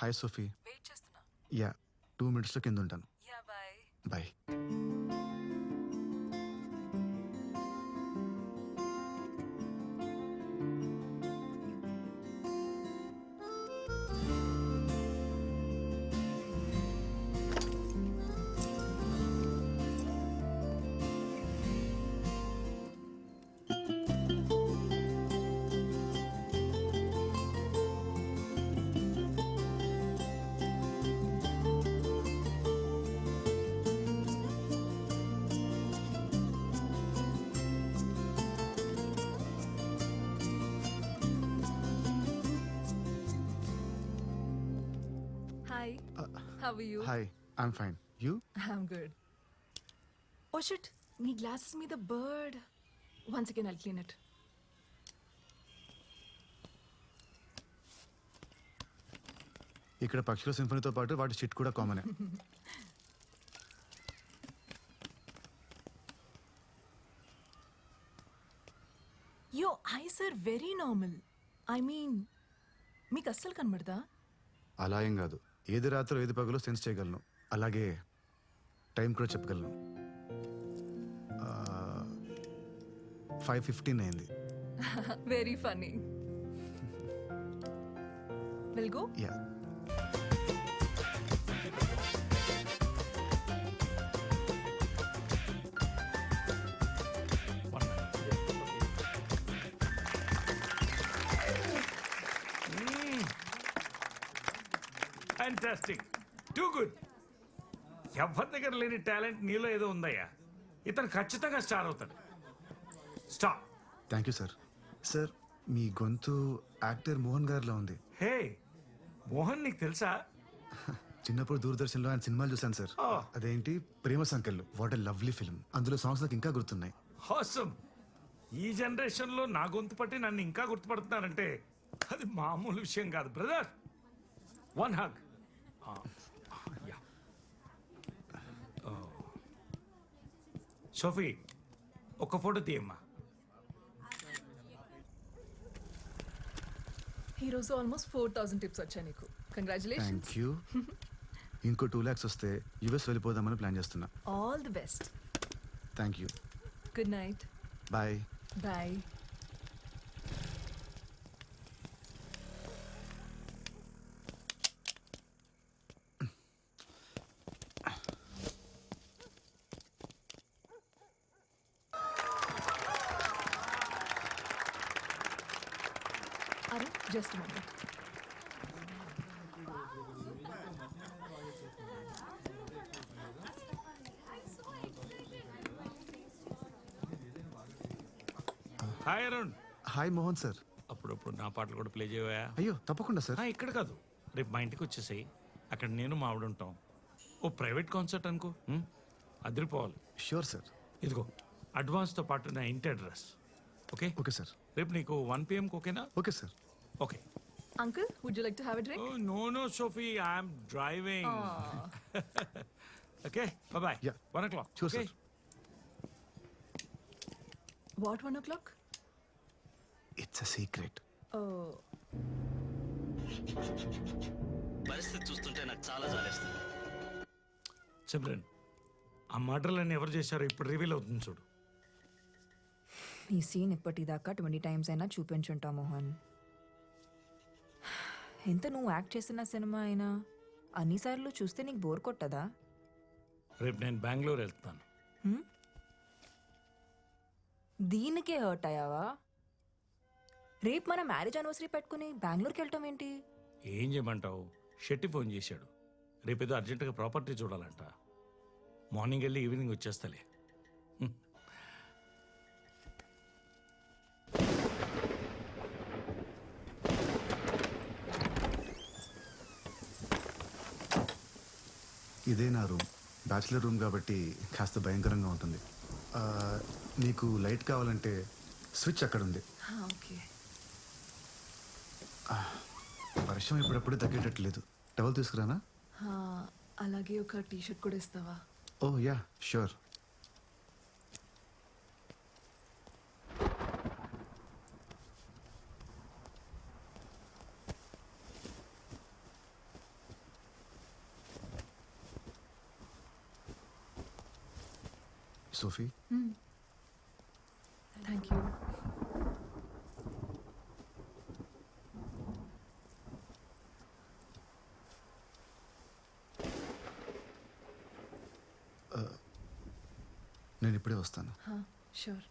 Hi Sophie. Wait చేస్తున్నా. Yeah 2 minutesలో కింద ఉంటాను. Yeah bye. Bye. Hi. How are you? Hi, I'm fine. You? I'm good. Oh shit, నీ glasses మీద bird. Once again I'll clean it. ఇక్కడ పక్షుల సింఫనీతో పాటు వాటి షిట్ కూడా కామనే. Your eyes are very normal. I mean మీకు అస్సలు కనబడదా? అలా ఏం కాదు. ఏది రాత్రి ఏది పగలో సెన్స్ చేయగలను. అలాగే టైం కూడా చెప్పగలను. 5:15 అయింది. Very funny. Will go. Yeah. Fantastic, too good. ఎవరి దగ్గర లేని టాలెంట్ నీలో ఏదో ఉందయ్యా. ఇతను ఖచ్చితంగా స్టార్ అవుతాడు. Star. Thank you sir. Sir, మీ గొంతు యాక్టర్ మోహన్ గారిలో ఉంది. హే మోహన్, నీకు తెలుసా? చిన్నప్పుడు దూరదర్శన్లో ఆయన సినిమాలు చూశాను సార్. Oh. అదేంటి Prema Sankellu. What a lovely film. అందులో సాంగ్స్ నాకు ఇంకా గుర్తున్నాయి. హాసమ్. ఈ జనరేషన్లో నా గొంతు పట్టి నన్ను ఇంకా గుర్తుపడుతున్నారంటే అది మామూలు విషయం కాదు బ్రదర్. One hug. సోఫీ, ఒక ఫోటో తీయమ్మా. ఈ రోజు ఆల్మోస్ట్ 4,000 టిప్స్ వచ్చాయి నీకు. కంగ్రాచులేషన్స్. Thank you. ఇంకో 2 lakhs వస్తే యుఎస్ వెళ్ళిపోదామని ప్లాన్ చేస్తున్నా. All the best. Thank you. Good night. Bye. Bye. అరే just minute. Hi Arun. Hi Mohan sir. అప్పుడప్పుడు నా పాటలు కూడా ప్లే చేయవా? అయ్యో తప్పకుండా సార్. ఇక్కడ కాదు, రేపు మా ఇంటికి వచ్చేసాయి. అక్కడ నేను మా ఆవిడ ఉంటాం. ఓ ప్రైవేట్ కాన్సర్ట్ అనుకో, అదిరిపోవాలి. Sure sir. ఇదిగో అడ్వాన్స్తో పాటు నా ఇంటి అడ్రస్. ఓకే? Okay sir. రేపు నీకు 1 PM ఓకేనా? Okay sir. Okay. Uncle, would you like to have a drink? No Sophie, I'm driving. Okay, bye. Yeah. 1 o'clock. Sure, sir. What 1 o'clock? It's a secret. Oh. పరిస్థితి చూస్తుంటే నాకు చాలా జాలేస్తుంది. సిమ్రన్, ఆ మర్డర్లన్నీ ఎవరు చేశారో ఇప్పుడు రివీల్ అవుతుంది చూడు. ఈ సీన్ ఇప్పటిదాకా 20 times అయినా చూపించుంటా మోహన్. ఎంత నువ్వు యాక్ట్ చేసిన సినిమా అయినా అన్నిసార్లు చూస్తే నీకు బోర్ కొట్టదా? రేపు నేను బెంగళూరు వెళ్తాను. దీనికే హర్ట్ అయ్యావా? రేపు మన మ్యారేజ్ యానివర్సరీ పెట్టుకుని బెంగళూరుకి వెళ్ళటం ఏంటి? ఏం చేయమంటావు? షెట్టి ఫోన్ చేశాడు. రేపేదో అర్జెంటుగా ప్రాపర్టీ చూడాలంట. మార్నింగ్ వెళ్ళి ఈవినింగ్ వచ్చేస్తలే. ఇదే నా రూమ్. బ్యాచిలర్ రూమ్ కాబట్టి కాస్త భయంకరంగా ఉంటుంది. నీకు లైట్ కావాలంటే స్విచ్ అక్కడ ఉంది. ఓకే. వర్షం ఇప్పుడప్పుడు తగ్గేటట్లేదు. టవల్ తీసుకురానా? అలాగే ఒక టీ-షర్ట్ కూడా ఇస్తావా? Oh yeah, sure. Sophie thank you. నేను ఇప్పుడే వస్తాను. షూర్.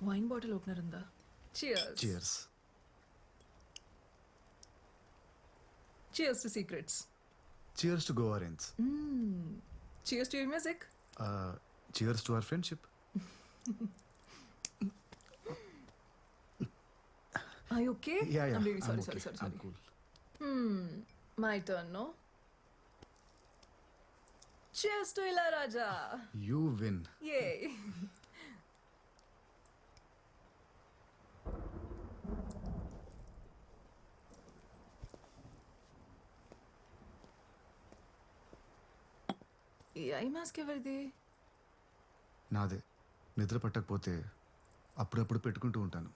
వైన్ బాటిల్ ఓపెనర్ ఉందా? Cheers. Cheers. Cheers to secrets. Cheers to Goa range. Cheers to your music. Cheers to our friendship. Are you okay? Yeah. I'm really sorry, I'm okay. sorry. I'm cool. My turn, no? Cheers to Ilayaraja. You win. Yay. ఈ eye mask ఎవరిది? నాదే. నిద్ర పట్టకపోతే అప్పుడప్పుడు పెట్టుకుంటూ ఉంటాను.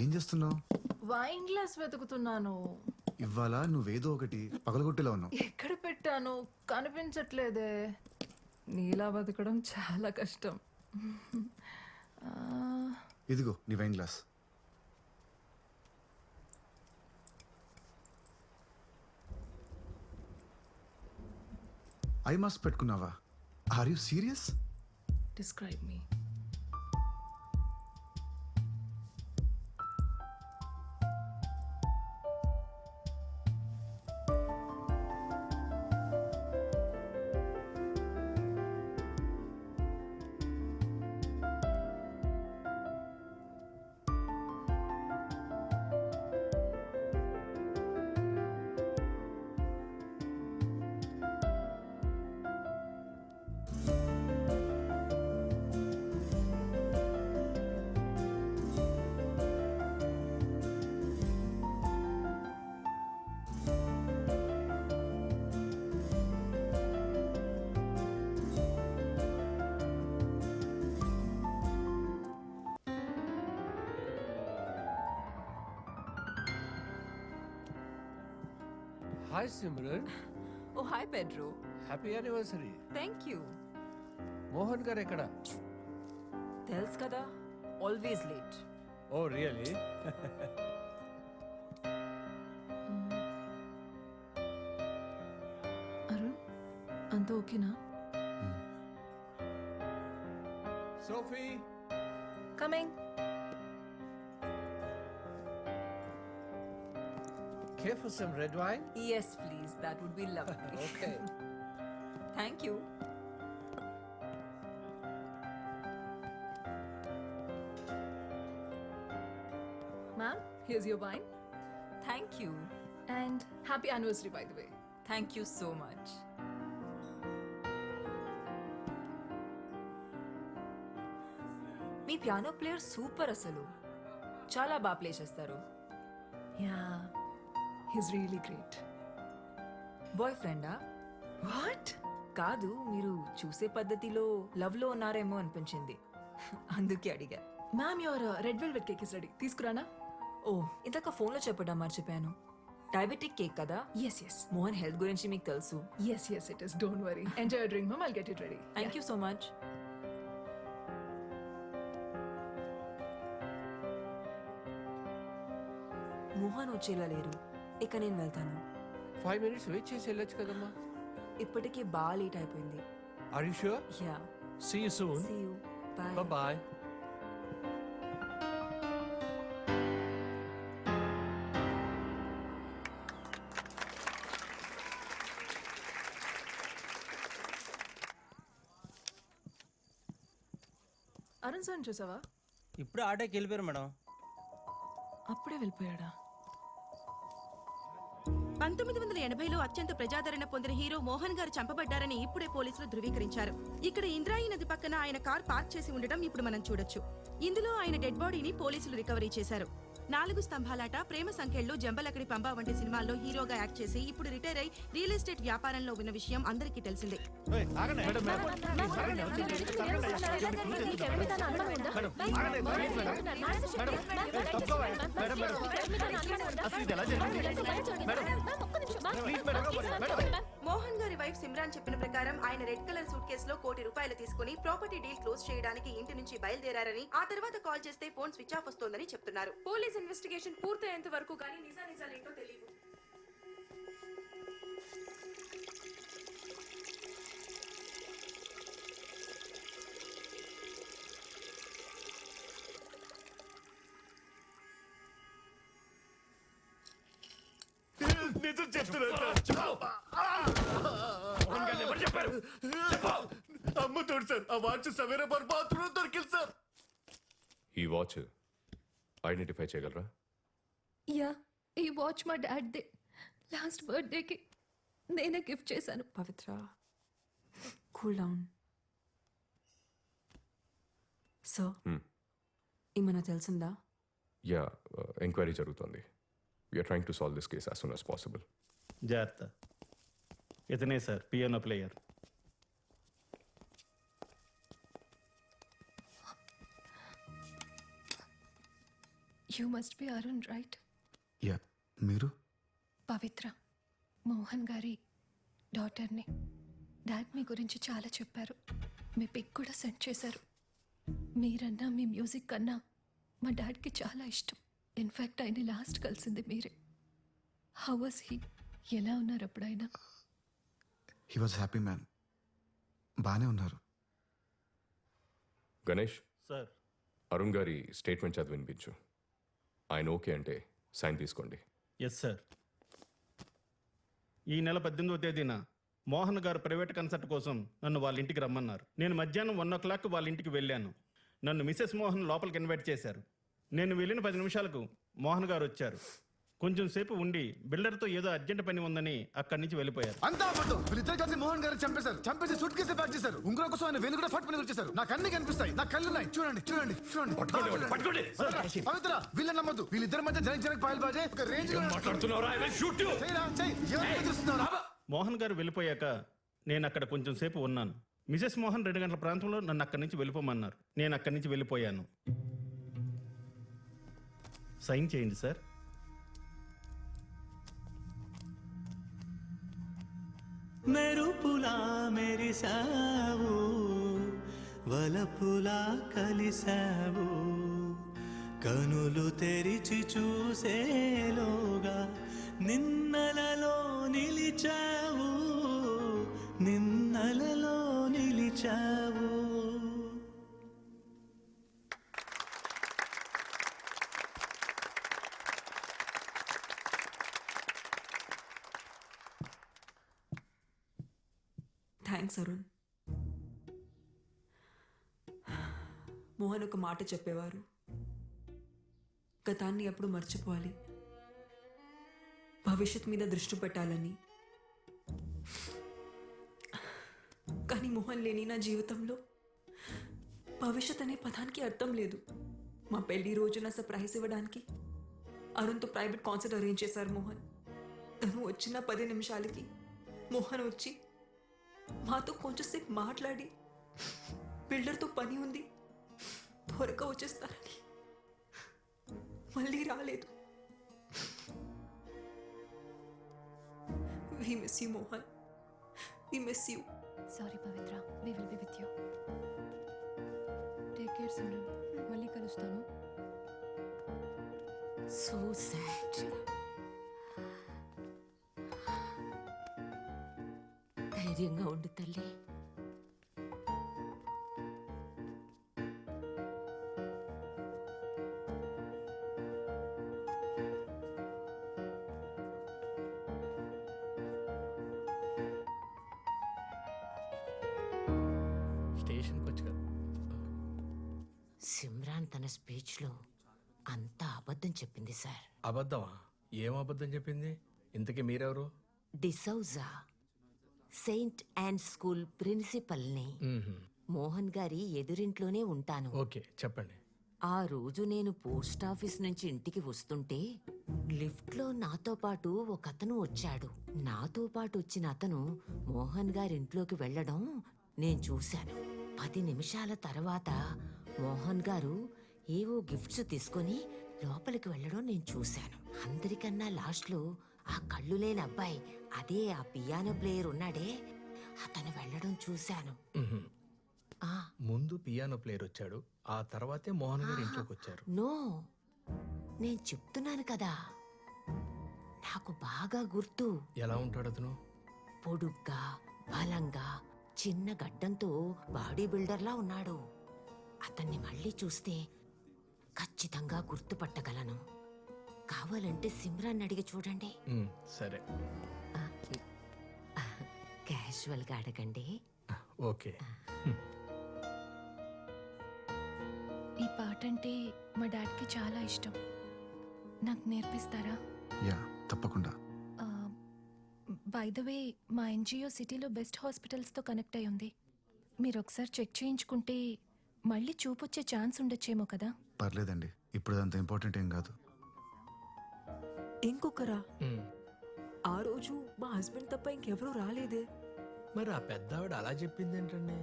ఏం చేస్తున్నావు? Wine glass వెతుకుతున్నాను. ఇవాళ నువ్వేదో ఒకటి పగలగొట్టేలా ఉన్నావు. ఎక్కడ పెట్టాను కనిపించట్లేదే. నీలా బతకడం చాలా కష్టం. ఇదిగో నీ వైన్ గ్లాస్. ఐ మాస్క్ పెట్టుకున్నావా? Are you serious? Describe me. Hi Simran, oh hi Pedro. happy anniversary. Thank you. Mohan garu ఎక్కడ? తెలుసు కదా, always late. Oh really? Arun అంతా ఓకేనా? Sophie, coming. care for some red wine? Yes please, that would be lovely. Okay. Thank you. Ma'am, here's your wine. Thank you. And happy anniversary, by the way. Thank you so much. మీ piano player super అసలు. చాలా బాగా play చేస్తారు. Yeah, he's really great. బాయ్ ఫ్రెండా? What? కాదు, మీరు చూసే పద్ధతిలో లవ్ లో ఉన్నారేమో అనిపించింది, అందుకే అడిగా. Ma'am, your red velvet cake is ready. తీసుకురానా? ఓ, ఇందాక ఫోన్లో చెప్పడం మర్చిపోయాను. డయాబెటిక్ కేక్ కదా? Yes, yes. మోహన్ హెల్త్ గురించి మీకు తెలుసు. Yes, yes, it is. Don't worry. Enjoy your drink, ma'am. I'll get it ready. Thank you so much. Mohan వచ్చేలా లేరు, ఇక నేను వెళ్తాను. 5 minutes wait చేసి వెళ్ళొచ్చు కదమ్మా. ఇప్పటికే బాగా లేట్ అయిపోయింది. Are you sure? Yeah, See you soon. See you, bye. Bye bye. Arun sir చూసావా? ఇప్పుడు ఆటోకి వెళ్ళిపోయారు మేడం. అప్పుడే వెళ్ళిపోయాడా? 1980లో అత్యంత ప్రజాదరణ పొందిన హీరో మోహన్ గారు చంపబడ్డారని ఇప్పుడే పోలీసులు ధృవీకరించారు. ఇక్కడ ఇంద్రాయి నది పక్కన ఆయన కార్ పార్క్ చేసి ఉండడం ఇప్పుడు మనం చూడొచ్చు. ఇందులో ఆయన డెడ్ బాడీని పోలీసులు రికవరీ చేశారు. 4 స్తంభాలాట, ప్రేమ సంఖ్యలు, జంబలకడి పంబా వంటి సినిమాల్లో హీరోగా యాక్ట్ చేసి ఇప్పుడు రిటైర్ అయి రియల్ ఎస్టేట్ వ్యాపారంలో ఉన్న విషయం అందరికీ తెలిసిందే. మోహన్ గారి వైఫ్ సిమ్రాన్ చెప్పిన ప్రకారం ఆయన రెడ్ కలర్ సూట్ కేసులో ₹1 కోటి తీసుకుని ప్రాపర్టీ డీల్ క్లోజ్ చేయడానికి ఇంటి నుంచి బయలుదేరారని, ఆ తర్వాత కాల్ చేస్తే ఫోన్ స్విచ్ ఆఫ్ వస్తోందని చెప్తున్నారు. పోలీస్ ఇన్వెస్టిగేషన్ పూర్తయ్యేంత వరకు కానీ నిజాలేంటో తెలియదు. నిజం చెప్పారు. అమ్ముతాడు సార్. ఆ వాచ్ సవేరా బాత్రూంలో దొరికింది సార్. ఈ వాచ్ ఐడెంటిఫై చేయగలరా? యా, ఈ వాచ్ మా డాడ్ దే. లాస్ట్ బర్త్డేకి నేనే గిఫ్ట్ చేశాను. పవిత్ర, కూల్ డౌన్. సో ఏమైనా తెలిసిందా? యా, ఎంక్వైరీ జరుగుతుంది. We're trying to solve this case as soon as possible. జాగ్రత్త. ఇతనే sir piano player. You must be Arun, right? Yeah, మీరు? పవిత్ర, మోహన్ గారి డాటర్ని. డాడ్ మీ గురించి చాలా చెప్పారు. మీ పిక్ కూడా సెండ్ చేశారు. మీరన్నా మీ మ్యూజిక్ కన్నా మా డాడ్కి చాలా ఇష్టం. ఇన్ఫ్యాక్ట్ ఆయన లాస్ట్ కలిసింది మీరే. How was he? ఎలా ఉన్నారు అప్పుడైనా? He was happy man. బాగానే ఉన్నారు. గణేష్, సార్ అరుణ్ గారి స్టేట్మెంట్ చదివి వినిపించు. ఆయన ఓకే అంటే సైన్ తీసుకోండి. Yes sir. ఈ నెల 18వ తేదీన మోహన్ గారు ప్రైవేట్ కన్సర్ట్ కోసం నన్ను వాళ్ళ ఇంటికి రమ్మన్నారు. నేను మధ్యాహ్నం 1 వాళ్ళ ఇంటికి వెళ్ళాను. నన్ను మిసెస్ మోహన్ లోపలికి ఇన్వైట్ చేశారు. నేను వెళ్ళిన 10 నిమిషాలకు మోహన్ గారు వచ్చారు. కొంచెం సేపు ఉండి బిల్డర్తో ఏదో అర్జెంట్ పని ఉందని అక్కడి నుంచి వెళ్ళిపోయారు. అంతా అబద్ధం. వీళ్ళిద్దరు కలిసి మోహన్ గారు చంపేశారు. చంపేసి సూట్ కేసు ప్యాక్ చేశారు. ఉంగరం కోసం ఆయన వేలు కూడా ఫట్ పని వచ్చేసారు. నాకు అన్ని కనిపిస్తాయి. నా కళ్ళు ఉన్నాయి. చూడండి చూడండి చూడండి. పవిత్ర, వీళ్ళని నమ్మద్దు. వీళ్ళిద్దరి మధ్య జనక్ పాయల్ బాజే ఒక రేంజ్ లో మోహన్ గారు వెళ్ళిపోయాక నేను అక్కడ కొంచెం సేపు ఉన్నాను. మిసెస్ మోహన్ 2 గంటల ప్రాంతంలో నన్ను అక్కడి నుంచి వెళ్ళిపోమన్నారు. నేను అక్కడి నుంచి వెళ్ళిపోయాను. సైన్ చేయండి సార్. మెరుపులా మెరిసావు, వలపులా కలిసావు, కనులు తెరిచి చూసేలోగా నిన్నలలో నిలిచావు, నిన్నలలో నిలిచావు. థ్యాంక్స్ అరుణ్. మోహన్ ఒక మాట చెప్పేవారు, గతాన్ని ఎప్పుడు మర్చిపోవాలి, భవిష్యత్ మీద దృష్టి పెట్టాలని. కానీ మోహన్ లేని నా జీవితంలో భవిష్యత్ అనే పదానికి అర్థం లేదు. మా పెళ్లి రోజున సర్ప్రైజ్ ఇవ్వడానికి అరుణ్తో ప్రైవేట్ కాన్సర్ట్ అరేంజ్ చేశారు మోహన్. తను వచ్చిన 10 నిమిషాలకి మోహన్ వచ్చి మాతో కొంచెంసేపు మాట్లాడి బిల్డర్తో పని ఉంది త్వరగా వచ్చేస్తారని మళ్ళీ రాలేదు. We miss you, Mohan. We miss you. Sorry Pavitra, we will be with you. Take care Simran. మళ్ళీ కలుస్తాను. So sad. ధైర్యంగా ఉండు తల్లి. స్టేషన్కి వచ్చి సిమ్రాన్ తన స్పీచ్లో అంతా అబద్ధం చెప్పింది సార్. అబద్ధమా? ఏం అబద్ధం చెప్పింది? ఇంతకీ మీరెవరు? డిసౌజా, సెయింట్ అండ్ స్కూల్ ప్రిన్సిపల్ని. మోహన్ గారి ఎదురింట్లోనే ఉంటాను. ఓకే, చెప్పండి. ఆ రోజు నేను పోస్ట్ ఆఫీస్ నుంచి ఇంటికి వస్తుంటే లిఫ్ట్లో నాతో పాటు ఒక అతను వచ్చాడు. నాతో పాటు వచ్చిన అతను మోహన్ గారింట్లోకి వెళ్ళడం నేను చూశాను. 10 నిమిషాల తర్వాత మోహన్ గారు ఏవో గిఫ్ట్స్ తీసుకొని లోపలికి వెళ్ళడం నేను చూశాను. అందరికన్నా లాస్ట్లో ఆ కళ్ళు లేని అబ్బాయి, అదే ఆ పియానో ప్లేయర్ ఉన్నాడే, అతను వెళ్ళడం చూశాను. ముందు పియానో ప్లేయర్ వచ్చాడు, ఆ తర్వాతే మోహన్ గారు ఇంట్లోకి వచ్చారు. నో, నేను చెప్తున్నాను కదా, నాకు బాగా గుర్తు. ఎలా ఉంటాడు అతను? పొడుగ్గా, బలంగా, చిన్న గడ్డంతో బాడీ బిల్డర్లా ఉన్నాడు. అతన్ని మళ్ళీ చూస్తే ఖచ్చితంగా గుర్తుపట్టగలను. కావాలంటే సిమ్రాన్ అడిగి చూడండి. సరే, క్యాజువల్గా అడగండి. ఓకే. ఈ పాట అంటే మా డాడ్కి చాలా ఇష్టం. నాకు నేర్పిస్తారా? యా, తప్పకుండా. బై ద వే, మా ఎన్జిఓ సిటీలో బెస్ట్ హాస్పిటల్స్తో కనెక్ట్ అయి ఉంది. మీరు ఒకసారి చెక్ చేయించుకుంటే మళ్ళీ చూపొచ్చే ఛాన్స్ ఉండొచ్చేమో కదా. పర్లేదండి, ఇప్పుడు అంత ఇంపార్టెంట్ ఏం కాదు. ఇంకొకరా? ఆ రోజు మా హస్బెండ్ తప్ప ఇంకెవరూ రాలేదే. మరి ఆ పెద్ద ఆవిడ అలా చెప్పింది ఏంటండి?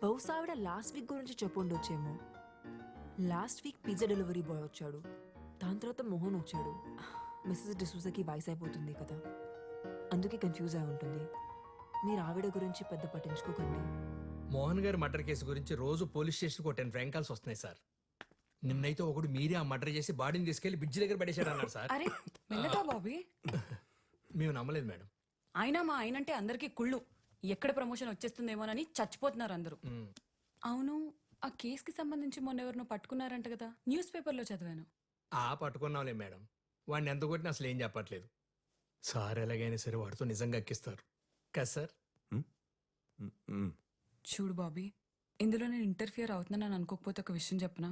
బహుశా ఆవిడ లాస్ట్ వీక్ గురించి చెప్పుండొచ్చేమో. Last week pizza delivery boy వచ్చాడు, దాని తర్వాత మోహన్ వచ్చాడు. మిస్సెస్ డిసూజాకి వయసు అయిపోతుంది కదా, అందుకే కన్ఫ్యూజ్ అయి ఉంటుంది. మీరు ఆవిడ గురించి పెద్ద పట్టించుకోకండి. మోహన్ గారి మర్డర్ కేసు గురించి రోజు పోలీస్ స్టేషన్కి 10 ఫోన్ కాల్స్ వస్తున్నాయి సార్. నిన్నైతే ఒకడు మీరే ఆ మర్డర్ చేసి బాడీని తీసుకెళ్లి బ్రిడ్జ్ దగ్గర పడేశాడు అన్నారు సార్. అరే మెల్లగా బాబీ. మేము నమ్మలేదు మేడం. అయినా మా ఆయనంటే అందరికీ కుళ్ళు. ఎక్కడ ప్రమోషన్ వచ్చేస్తుందేమోనని చచ్చిపోతున్నారు అందరూ. అవును, ఆ కేసుకి సంబంధించి మొన్న ఎవరినో పట్టుకున్నారంట కదా, న్యూస్ పేపర్లో చదివాను. పట్టుకున్నాంలే మేడం. వాడిని ఎంత కొట్టినా అసలు ఏం చెప్పట్లేదు సార్. ఎలాగైనా సరే వాడితో నిజంగా ఎక్కిస్తారు కదా సార్. చూడు బాబీ, ఇందులో నేను ఇంటర్ఫియర్ అవుతున్నానని అనుకోకపోతే ఒక విషయం చెప్పనా?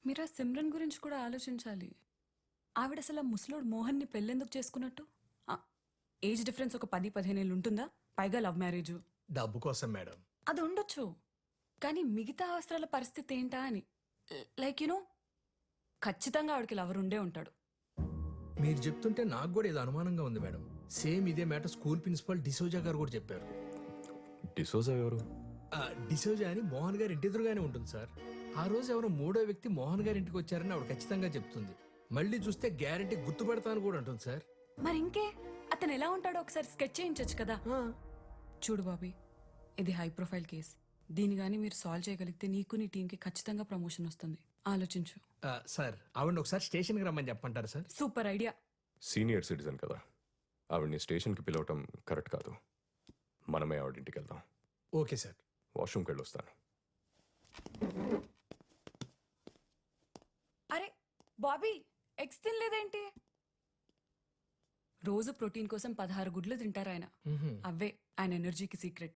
మీరు ఆ సిమ్రన్ గురించి కూడా ఆలోచించాలి. ఆవిడ అసలు ఆ ముసలోడు మోహన్ని పెళ్ళెందుకు చేసుకున్నట్టు? ఏజ్ డిఫరెన్స్ ఒక 10-15 ఏళ్ళు ఉంటుందా? పైగా లవ్ మ్యారేజ్. డబ్బు కోసం మేడం. అది ఉండొచ్చు, కానీ మిగతా అవసరాల పరిస్థితి ఏంటా అని. లైక్ యునో, ఖచ్చితంగా ఆవిడకి లవర్ ఉండే ఉంటాడు. మీరు చెప్తుంటే నాకు కూడా ఏదో అనుమానంగా ఉంది మేడం. సేమ్ ఇదే మ్యాటర్ స్కూల్ ప్రిన్సిపల్ డిసోజా గారు కూడా చెప్పారు. డిసోజా ఎవరు? డిసోజా అని మోహన్ గారి ఇంటి ఎదురుగానే ఉంటుంది సార్. ఆ రోజు ఎవరో 3వ వ్యక్తి మోహన్ గారి ఇంటికి వచ్చారని ఆవిడ ఖచ్చితంగా చెప్తుంది. మళ్ళీ చూస్తే గ్యారంటీ గుర్తుపడతాను కూడా అంటుంది సార్. మరి ఇంకే, అతను ఎలా ఉంటాడో ఒకసారి స్కెచ్ చేయించచ్చు కదా. చూడు బాబీ, ఇది హై ప్రొఫైల్ కేస్. దీని గానీ మీరు సాల్వ్ చేయగలిగితే నీకు నీ టీంకి ఖచ్చితంగా ప్రమోషన్ వస్తుంది. ఆలోచించు. సార్, ఆవిడ ఒకసారి స్టేషన్కి రమ్మని చెప్పంటారు sir? Super idea. Senior citizen కదా, ఆవిడ్ని స్టేషన్కి పిలవటం కరెక్ట్ కాదు. మనమే ఆవిడింటికి వెళ్దాం. Okay sir. వాష్రూమ్కి వెళ్ళొస్తాను. అరే బాబీ, ఎగ్స్ తినలేదేంటి? రోజు ప్రోటీన్ కోసం 16 గుడ్లు తింటారు ఆయన. అవే ఆయన ఎనర్జీకి సీక్రెట్.